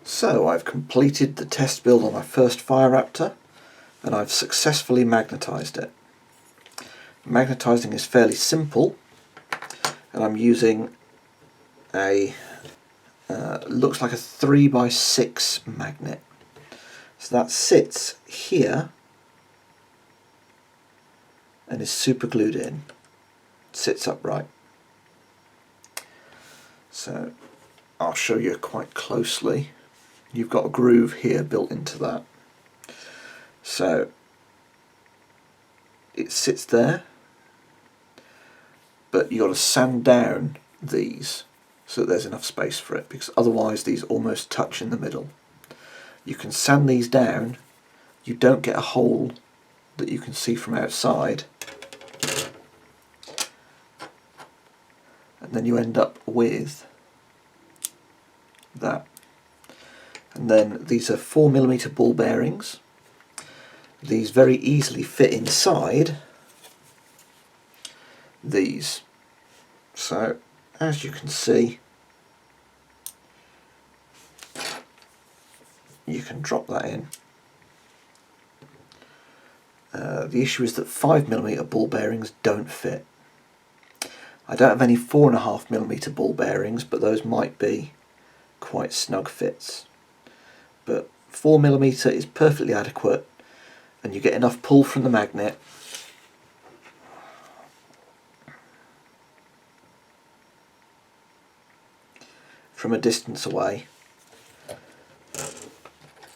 So I've completed the test build on my first Fire Raptor and I've successfully magnetised it. Magnetizing is fairly simple and I'm using a looks like a 3x6 magnet. So that sits here and is super glued in. It sits upright. So I'll show you quite closely. You've got a groove here built into that. So it sits there, but you've got to sand down these so that there's enough space for it, because otherwise these almost touch in the middle. You can sand these down, you don't get a hole that you can see from outside, and then you end up with that. And then these are 4mm ball bearings. These very easily fit inside these. So as you can see, you can drop that in. The issue is that 5mm ball bearings don't fit. I don't have any 4.5mm ball bearings, but those might be quite snug fits. But 4mm is perfectly adequate, and you get enough pull from the magnet from a distance away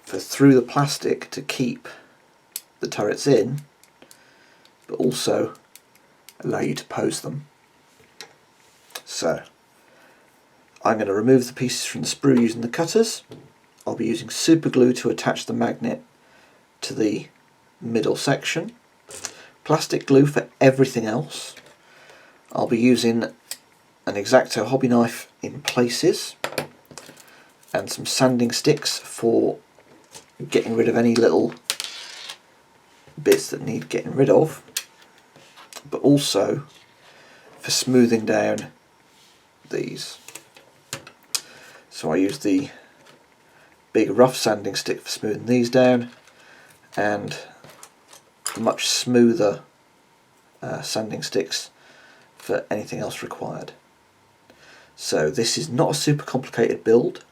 for through the plastic to keep the turrets in, but also allow you to pose them. So I'm going to remove the pieces from the sprue using the cutters. I'll be using super glue to attach the magnet to the middle section, plastic glue for everything else. I'll be using an X-Acto hobby knife in places and some sanding sticks for getting rid of any little bits that need getting rid of, but also for smoothing down these. So I use the big rough sanding stick for smoothing these down, and much smoother sanding sticks for anything else required. So this is not a super complicated build.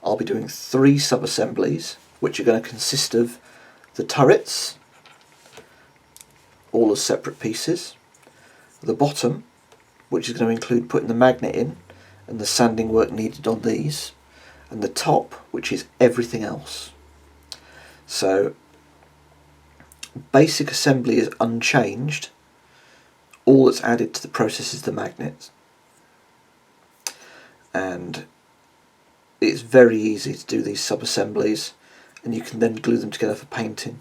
I'll be doing 3 sub-assemblies, which are going to consist of the turrets, all as separate pieces, the bottom, which is going to include putting the magnet in and the sanding work needed on these, and the top, which is everything else. So basic assembly is unchanged. All that's added to the process is the magnets, and it's very easy to do these sub-assemblies, and you can then glue them together for painting.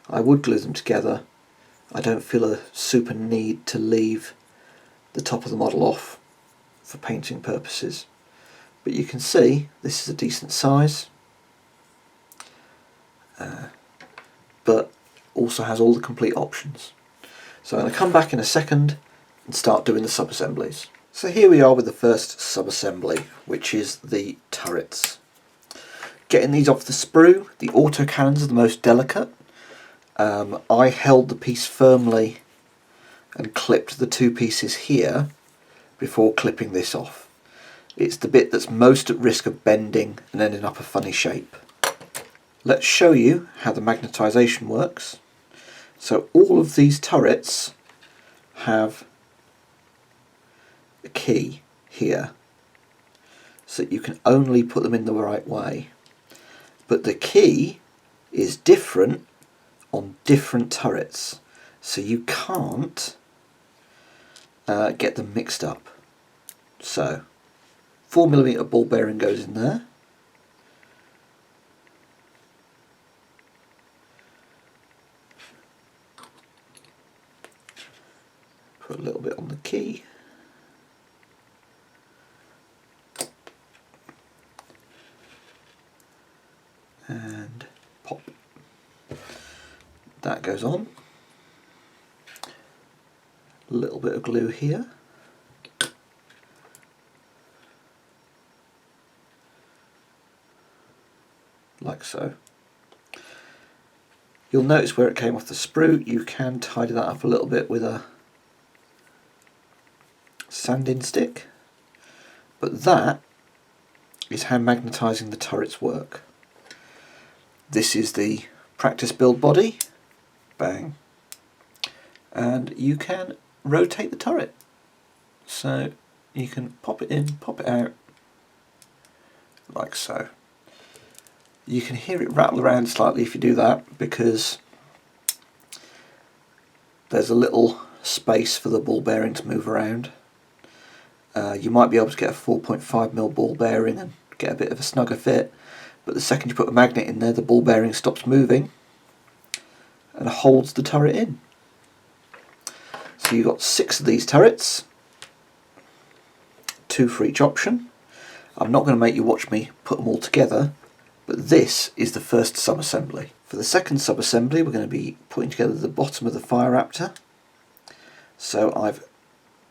I would glue them together. I don't feel a super need to leave the top of the model off for painting purposes, but you can see this is a decent size, but also has all the complete options. So I'm going to come back in a second and start doing the sub-assemblies. So here we are with the first sub-assembly, which is the turrets. Getting these off the sprue, the autocannons are the most delicate. I held the piece firmly and clipped the 2 pieces here before clipping this off. It's the bit that's most at risk of bending and ending up a funny shape. Let's show you how the magnetization works. So all of these turrets have a key here, so that you can only put them in the right way. But the key is different on different turrets, so you can't get them mixed up. So 4mm ball bearing goes in there. Put a little bit on the key. And pop. That goes on. A little bit of glue here. like so. You'll notice where it came off the sprue, you can tidy that up a little bit with a sanding stick, but that is how magnetising the turrets work. This is the practice build body, bang, and you can rotate the turret. So you can pop it in, pop it out, like so. You can hear it rattle around slightly if you do that, because there's a little space for the ball bearing to move around. You might be able to get a 4.5mm ball bearing and get a bit of a snugger fit, but the second you put a magnet in there, the ball bearing stops moving and holds the turret in. So you've got 6 of these turrets, 2 for each option. I'm not going to make you watch me put them all together, but this is the first sub-assembly. For the second sub-assembly, we're going to be putting together the bottom of the Fire Raptor. So I've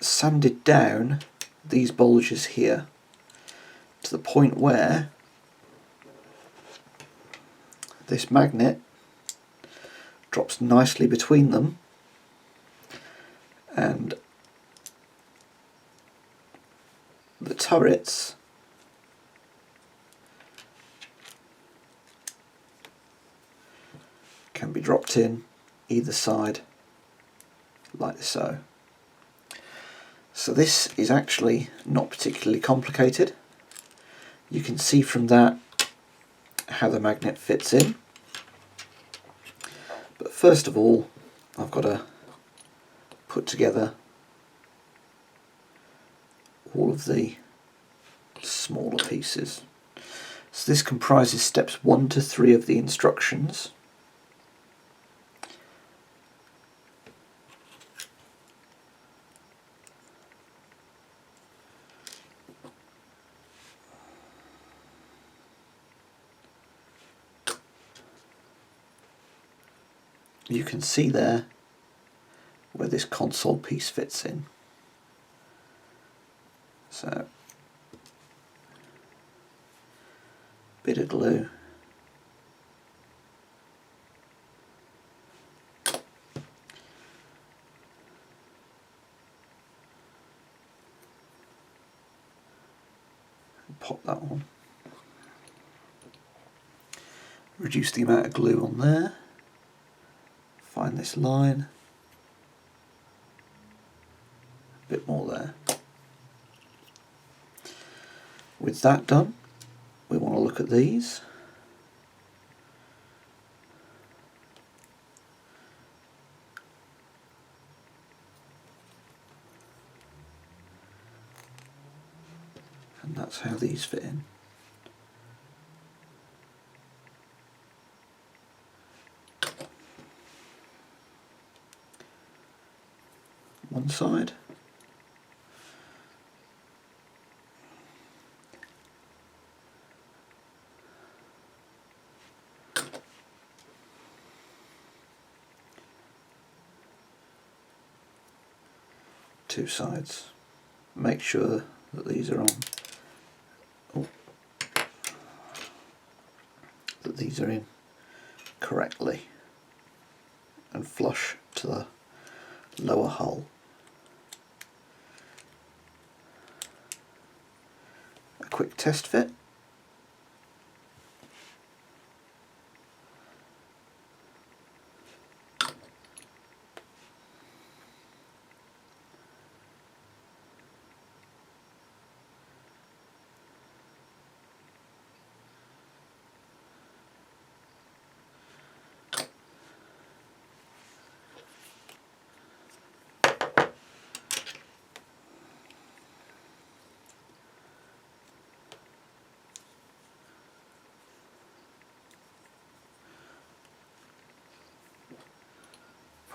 sanded down these bulges here to the point where this magnet drops nicely between them, and the turrets can be dropped in either side like so. So this is actually not particularly complicated. You can see from that how the magnet fits in. But first of all, I've got to put together all of the smaller pieces. So this comprises steps 1 to 3 of the instructions. You can see there where this console piece fits in. So, bit of glue, pop that on. Reduce the amount of glue on there. Find this line, a bit more there. With that done, we want to look at these. And that's how these fit in. One side, two sides. Make sure that these are on. That these are in correctly and flush to the lower hull. A quick test fit.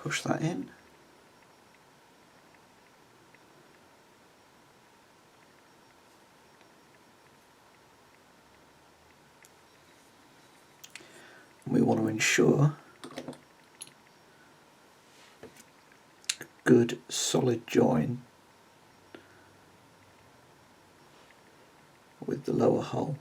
Push that in. We want to ensure a good solid join with the lower hull.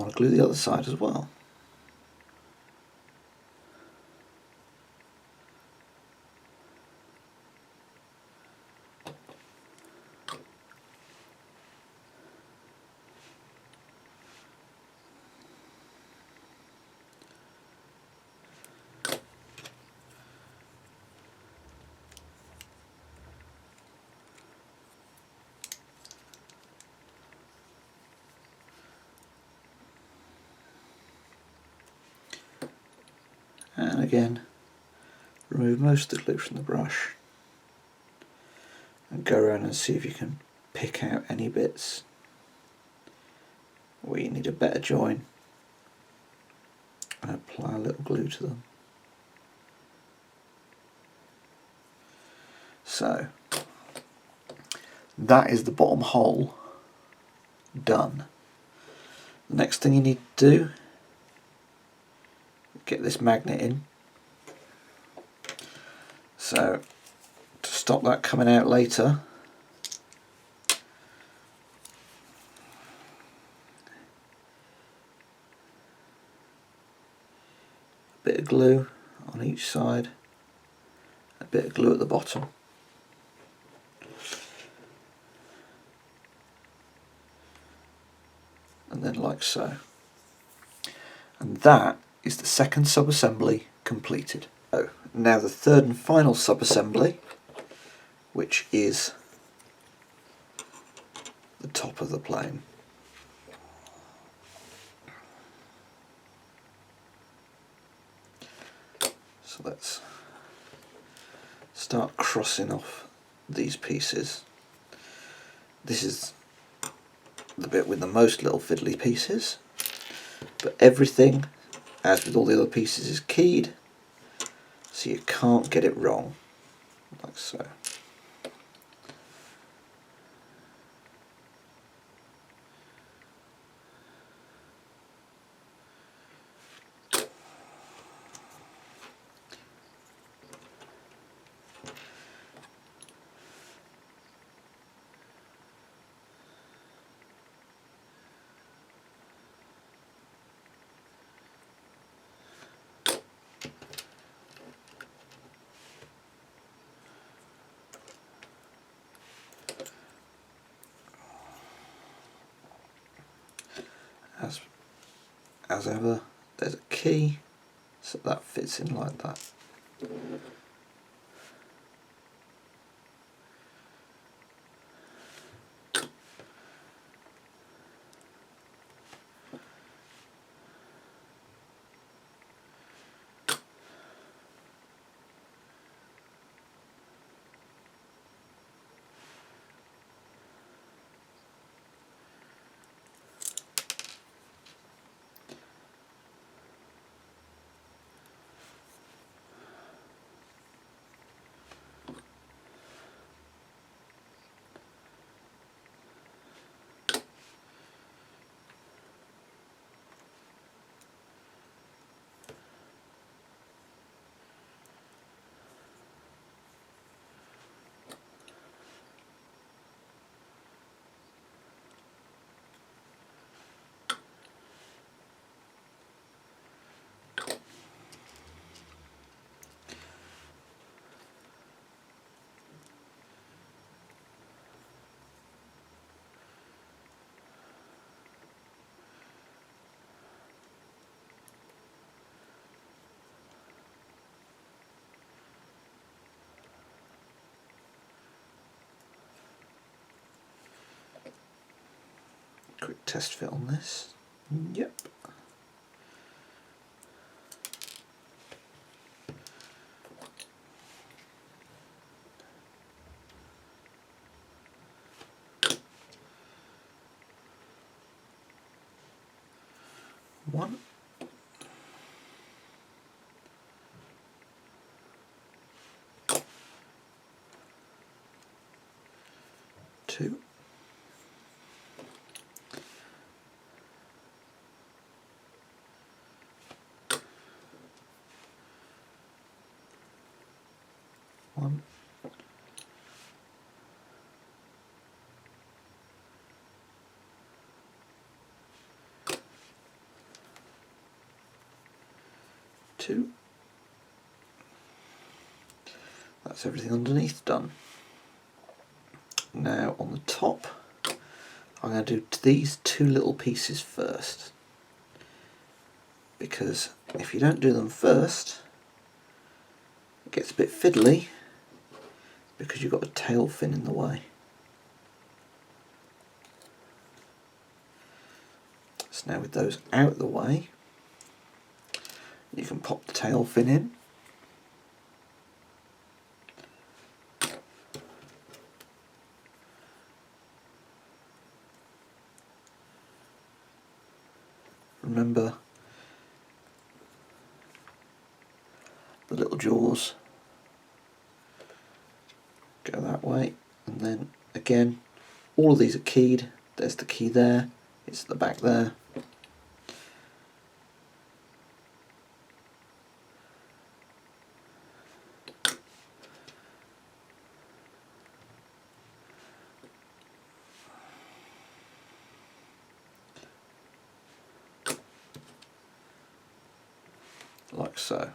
want to glue the other side as well. And again, remove most of the glue from the brush and go around and see if you can pick out any bits where you need a better join and apply a little glue to them. So that is the bottom hole done. The next thing you need to do, get this magnet in. So to stop that coming out later, a bit of glue on each side, a bit of glue at the bottom. And then like so. And that is the second sub-assembly completed. So now the third and final sub-assembly, which is the top of the plane. So let's start crossing off these pieces. This is the bit with the most little fiddly pieces, but everything, as with all the other pieces, is keyed, so you can't get it wrong, like so. As ever, there's a key, so that fits in like that. Quick test fit on this. Yep. One. Two. One. 2. That's everything underneath done. Now on the top, I'm going to do these 2 little pieces first, because if you don't do them first, it gets a bit fiddly because you've got a tail fin in the way. So now with those out of the way, you can pop the tail fin in. Remember, the little jaws go that way, and then again, all of these are keyed. There's the key there, it's at the back there. Like so.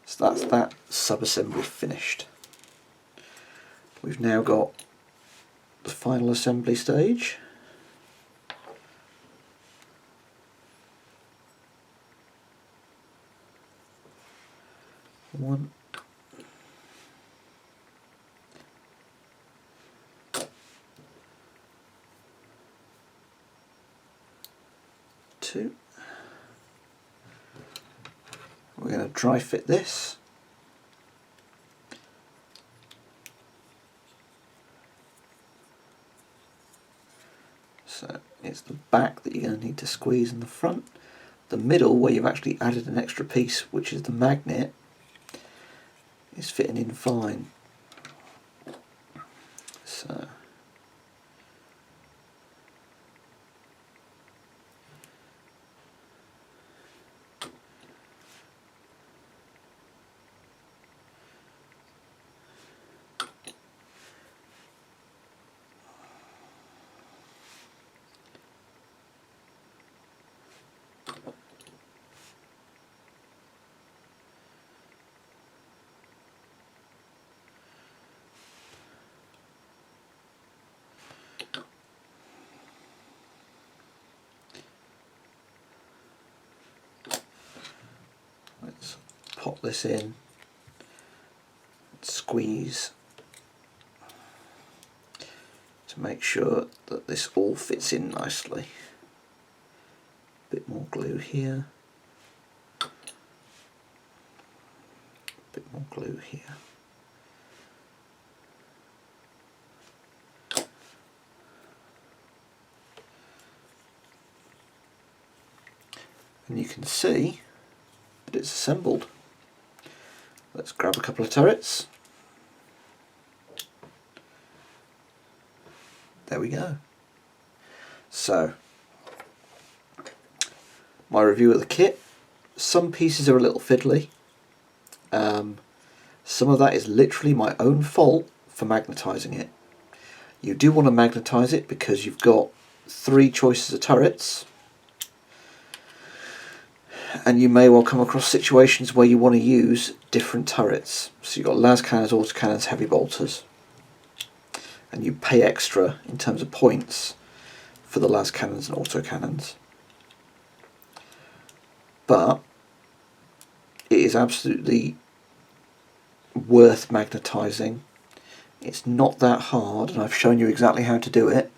So that's that sub-assembly finished. We've now got the final assembly stage. One. Two. We're going to dry fit this. So it's the back that you're going to need to squeeze in the front. The middle, where you've actually added an extra piece, which is the magnet, is fitting in fine. So let's pop this in, squeeze to make sure that this all fits in nicely. A bit more glue here, a bit more glue here. And you can see that it's assembled. Let's grab a couple of turrets. There we go. So, my review of the kit. Some pieces are a little fiddly. Some of that is literally my own fault for magnetizing it. You do want to magnetize it because you've got 3 choices of turrets, and you may well come across situations where you want to use different turrets. So you've got las cannons, autocannons, heavy bolters, and you pay extra in terms of points for the las cannons and autocannons. But it is absolutely worth magnetizing. It's not that hard, and I've shown you exactly how to do it.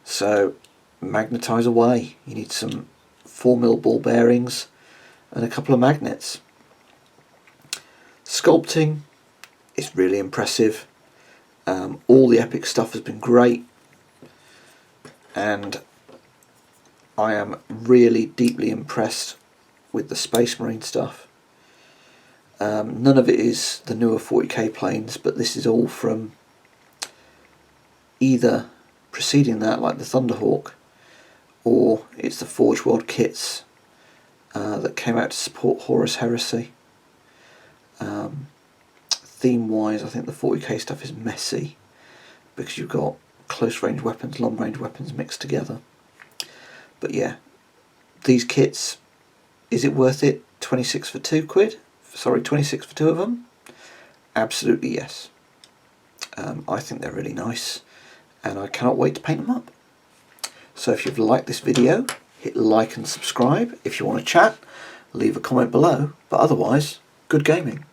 So magnetize away. You need some 4mm ball bearings and a couple of magnets. Sculpting is really impressive. All the epic stuff has been great, and I am really deeply impressed with the Space Marine stuff. None of it is the newer 40k planes, but this is all from either preceding that, like the Thunderhawk, or it's the Forge World kits that came out to support Horus Heresy. Theme wise, I think the 40k stuff is messy because you've got close range weapons, long range weapons mixed together. But yeah, these kits, is it worth it? 26 for £2. Sorry, 26 for two of them. Absolutely yes. I think they're really nice, and I cannot wait to paint them up. So if you've liked this video, hit like and subscribe. If you want to chat, leave a comment below. But otherwise, good gaming.